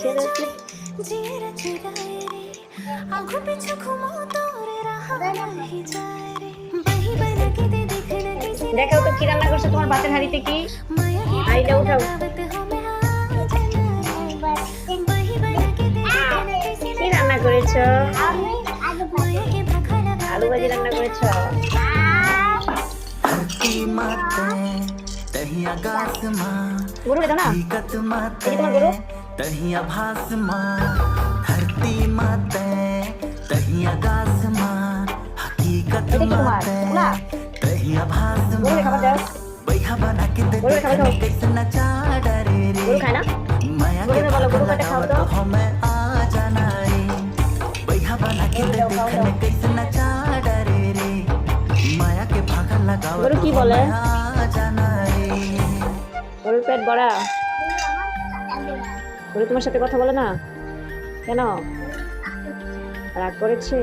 ছেড়েছে। দেখাও তো কি রান্না করছো তোমার ভাতের হাঁড়িতে, কি হাঁড়িটা উঠাও। কি রান্না করেছো? আলু ভাজি রান্না করেছো। গরু দাও না, এই তোমার গরু। এটা কি তোমার না? গরুকে খাবার দাও, গরুকে খাবার দাও। গরু খায় না? গরুকে বলো গরু কাটে খাও তো। গরু কি বলে? গরুর পেট ভরা? গরু তোমার সাথে কথা বলে না কেন? রাগ করেছে?